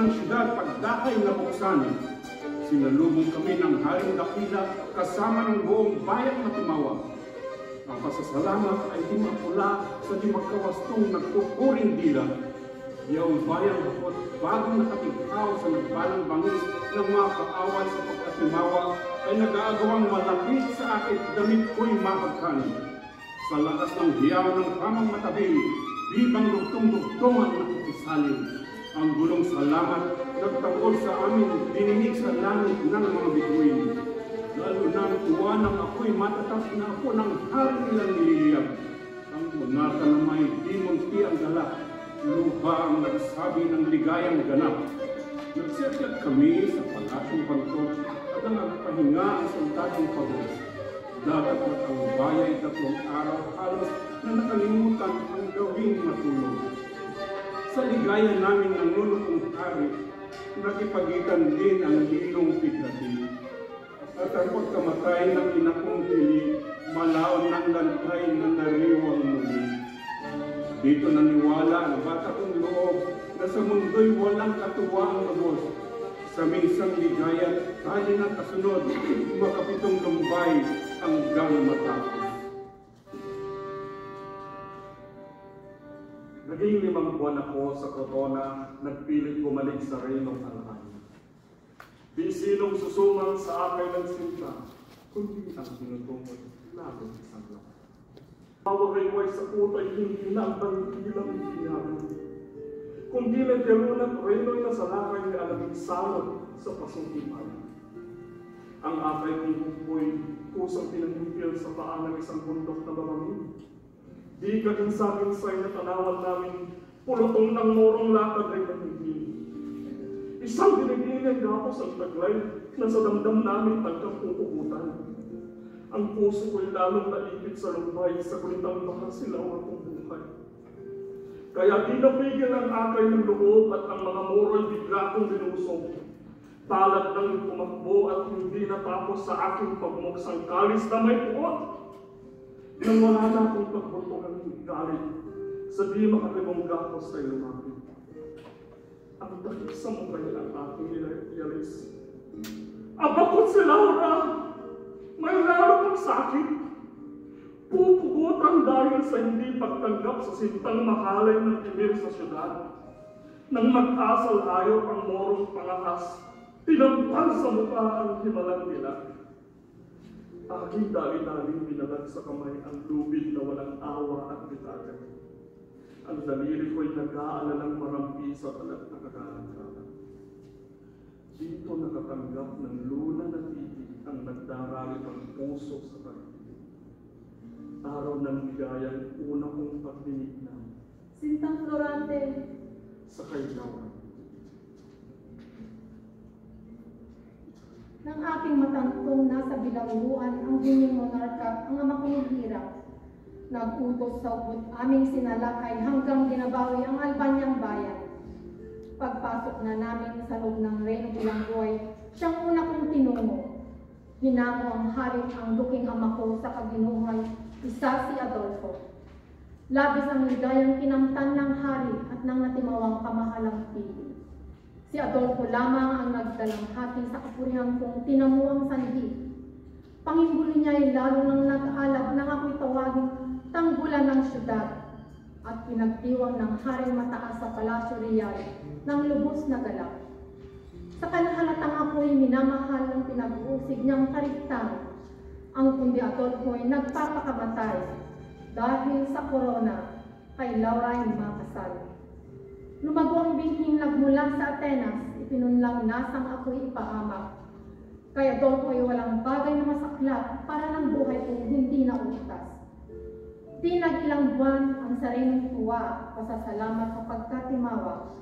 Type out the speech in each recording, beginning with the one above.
ng siyudad pagdakay na buksan. Sinalubong kami ng Haring Dakila kasama ng buong bayang Matimawa. Ang pasasalamat ay di mapula sa di magkawastong nagpupuring dila. Iyong bayang bukod bagong nakatighaw sa nagbalang bangis ng mga kaaway sa pagkatimawa ay nag-aagawang malapit sa akin damit ko'y mapagkan. Sa lakas ng hiyaw ng kamang matabi, bibang dugtong-dugtong ang nakikisalin. Ang gulong salamat nagtangkol sa amin, dininig sa langit ng mga bituin. Lalo nang tuwa ng ako'y matatas na ako ng hari nilang nililiyag. Ang mga kanamay di munti ang galak, luha ang nagsabi ng ligayang ganap. Nagsirkat kami sa palasyong bangkot at ang nagpahinga ang soldadong pabos. Dagat at ang bayay 3 araw halos na nakalimutan ang gawing matulog. Sa ligaya namin ng lulupong hari, nakipagitan din ang hilong piglati. At ang pagkamatay ng inakong tili, malaon ng lantay na nariwang muli. Dito naniwala ang bata kong loob na sa mundo'y walang katuwaang lubos. Sa minsang ligaya, tayo ng kasunod, makapitong lumbay hanggang matapos. Naging 5 buwan ako sa Crotona, nagpilit bumalik sa Reynong Alay. Di sinong susungal sa akin ng sinta, kundi ang tinutungod natin isang lang. Mawagay-way sa putay hindi na ang bantilang binago. Kundi nagkaroon at Reyno'y nasalakay ni alaming salot sa pasungkipan. Ang akay kong bukoy kusang pinanipil sa paa ng isang bundok na babangin. Di kaginsagin-say na tanawan namin, pulutong ng morong lakad ay nagiging. Isang dinigilin gapos ang taglay na sa damdam namin tagkapupukutan. Ang puso ko'y lalong naipit sa lumbay sa kulitang makasilaw akong buhay. Kaya di napigil ang akay ng loob at ang mga moro'y bigla kong linusog. Talad nang pumakbo at hindi natapos sa aking pagmuksang kalis na may puot. Nang wala na akong pagpuntungan ng galit, sa di makalibong gapos ay lumapit. Ang takip sa mukha ang aking ilalis. Abakot si Laura! May lalo pang sakit. Pupugutan dahil sa hindi pagtanggap sa sintang mahalay ng Emir sa syudad. Nang mag-asal ayaw ang morong pangahas, tinampal sa mukha ang himalang nila. Aking dali-daling binalag sa kamay ang lubid na walang awa at bitagan. Ang daliri ko'y nag-aalalang marampi sa talat na kagalang-galang. Dito nakatanggap ng luna na titig ang nagdarali ng puso sa pagdinig. Araw ng ligayang una kong pagdinig na Sintang Florante sa kailawan. Nang aking matantong nasa bilangguan ang gining monarka ang ama kong hirap. Nag-utos sa ubot aming sinalakay hanggang ginabawi ang Albanyang bayan. Pagpasok na namin sa loob ng Reynong Bilanggoy, siyang una kong tinungo. Hinamo ang hari ang duking ama ko sa kaginuhay, isa si Adolfo. Labis ang ligayang kinamtan ng hari at ng natimawang kamahalang pili. Si Adolfo lamang ang nagdalang hati sa kapurihan kong tinamuang sanhi. Pangimbuli niya ay lalo nang nag-alab nang ako'y tawagin tanggulan ng syudad at pinagdiwang ng haring mataas sa Palasyo Real ng lubos na galak. Sa kanahalatang ako'y minamahal ng pinag-uusig niyang karigtang, ang kundi Adolfo ay nagpapakamatay dahil sa korona kay Laura ay makasal. Lumago ang binhing nagmula sa Atenas, ipinunlang nasang ako'y ipahamak. Kaya Adolfo ay walang bagay na masaklat para ng buhay kong hindi naugtas. Di nag-ilang buwan ang saring tuwa, pasasalamat sa pagkatimawa.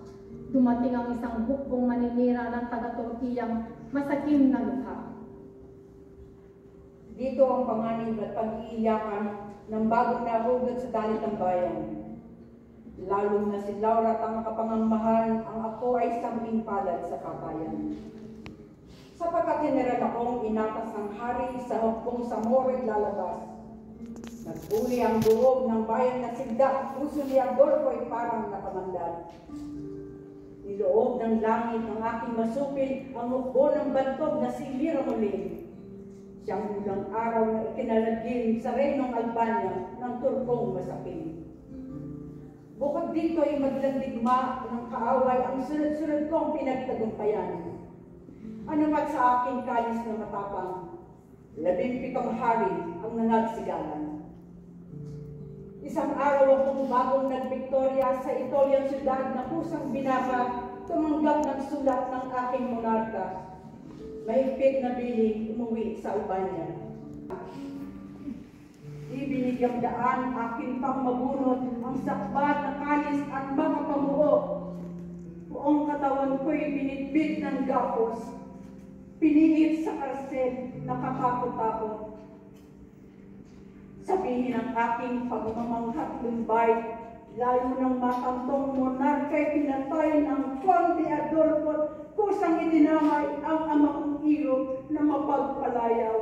Dumating ang isang hukbong maninira ng taga-Turkiyang masakim na lukha. Dito ang panganib at pag-iiyakan ng bagong nahugad sa dalit ng bayan. Lalo na si Laura at ang makapangamahal, ang ako ay samping palad sa kabayan. Sapagkat general akong inatas ng hari sa hukbong sa Moray lalabas. Nagbuli ang loob ng bayan na sigda, puso ni Adolfo ay parang napamandan. Niloob ng langit ng aking masupil ang hukbo ng bantog na si Miramolim. Siyang ulang araw na ikinalagim sa Reynong Albania ng Turkong masakit. Bukod dito ay maglandigma ng kaaway ang sunod-sunod kong pinagtagumpayan. Anumat sa aking kalis na matapang, 17 hari ang nanagsigalan. Isang araw akong bagong nagviktorya sa Italian syudad na kusang binaka, tumanggap ng sulat ng aking monarka. Mahigpit na biling umuwi sa Albania. Ibinigyang daan aking pangmabunot ang sakbat na kalis at mga pamuo. Buong katawan ko'y binitbit ng gapos. Piniit sa karsel na katakot-takot. Sabihin ang aking pagmamanghat lumbay, lalo ng matantong monarka'y pinatay ng Conde Adolfo, kusang idinamay ang ama kong iro na mapagpalayaw.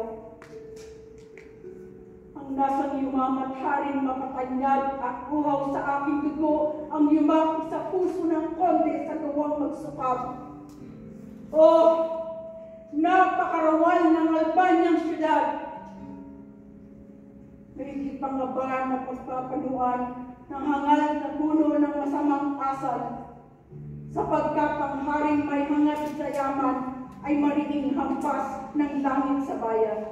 Ang nasang yumamat haring mapatanyag at uhaw sa aking dugo, ang yumakot sa puso ng konde sa gawang magsukab. Oh, napakarawal ng Albanyang syudad! May pangabahan na pagpapaluan ng hangal na puno ng masamang asal, sapagkat ang haring may hangat sa yaman ay mariing hampas ng langit sa bayan.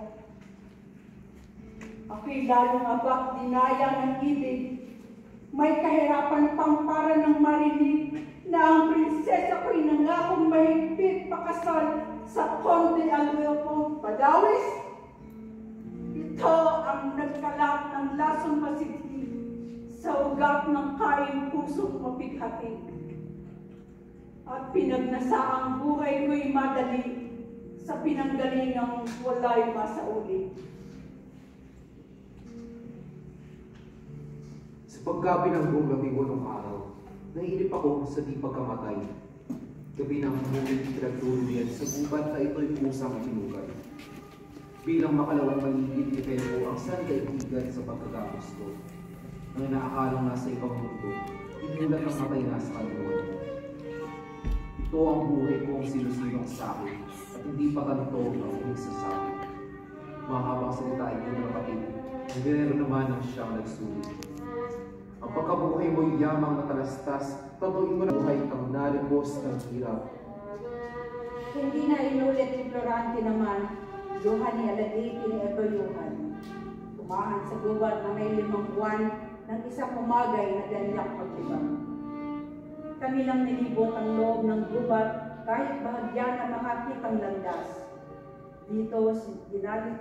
Ako'y lalong abak dinaya ng ibig, may kahirapan pang para ng marinig na ang prinsesa ko'y nangakong mahigpit pakasal sa Conde Adolfo Padawis. Ito ang nagkalat ng lasong masigli sa ugat ng kaing pusong mapighati. At pinagnasa ang buhay ko'y madali sa pinanggalingang walay masauli. Sa paggabi ng buong labing-walong araw, nailip ako sa di pagkamatay. Gabi ng humuling pinagtuluyan sa gubat na ito'y kusang tinugay. Bilang makalawang maligid ni Pedro ang sangkaibigan sa pagkagapos ko. Ang inaakalang nasa ibang mundo, inulat ang matay na sa kaluwan. Ito ang buhay ko ang sinusunong sa akin at hindi pa ganito ang huwag sa sabi. Mahabang salita ay ito ng kapatid, ang dinero naman ang siyang nagsulit. Ang pagkabuhay mo'y yamang natalastas, tatuin mo na buhay ang nalibos ng hirap. Hindi na inulit ni Florante naman, Johan ni Aladiti ni Ebayuhan. Kumahan sa gubat na may 5 buwan ng isang umagay na ganyak maglibang. Kami lang nilibot ang loob ng gubat kahit bahagya na makakitang landas. Dito,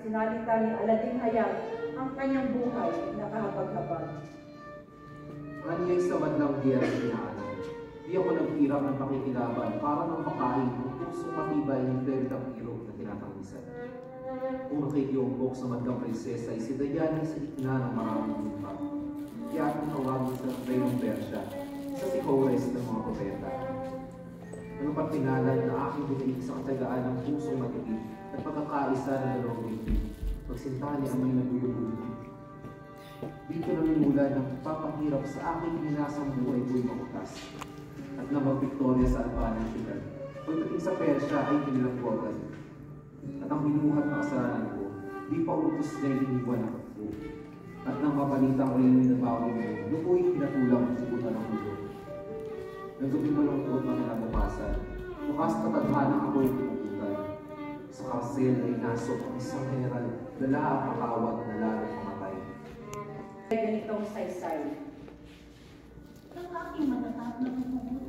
sinalita ni Alading Hayag ang kanyang buhay na kahabag-habag. Aniyay sa madlang giyera inaanan. Di ako nagpirap ng pakikilaban para nang makain ang pusong matibay ng Veritang Hero na tinatangisan. Kung nakikiyumbok sa madlang prinsesa ay si Diana sa gitna ng maraming lupa. Kaya akong tawagin sa Reynong Persia sa sikores ng mga propeta. Ano pa't pinalan na aking binaig sa katagaan ng pusong matibig at pagkakaisa ng dalawang bibig. Pagsintahan niya ang may nagulubulubig. Dito namimula ng papahirap sa aking hinasang buhay ko'y makutas at na mag-Victoria sa Albanyang syudad. Pagdating sa Persya ay pinilanggotan at ang binuhat na kasalanan ko, di pa utos niya iniwan ang katko. At nang mapalitang rin na bago mo, luko'y pinatulang ang pupunta ng mundo. Nagdating malungkot na kinabukasan, bukas katadhanang ako'y pupuntan. Sa karsel ay nasok ang isang general na lahat makawat na lalong mamatay. Ganitong saysay. Ang aking matatap na pupunta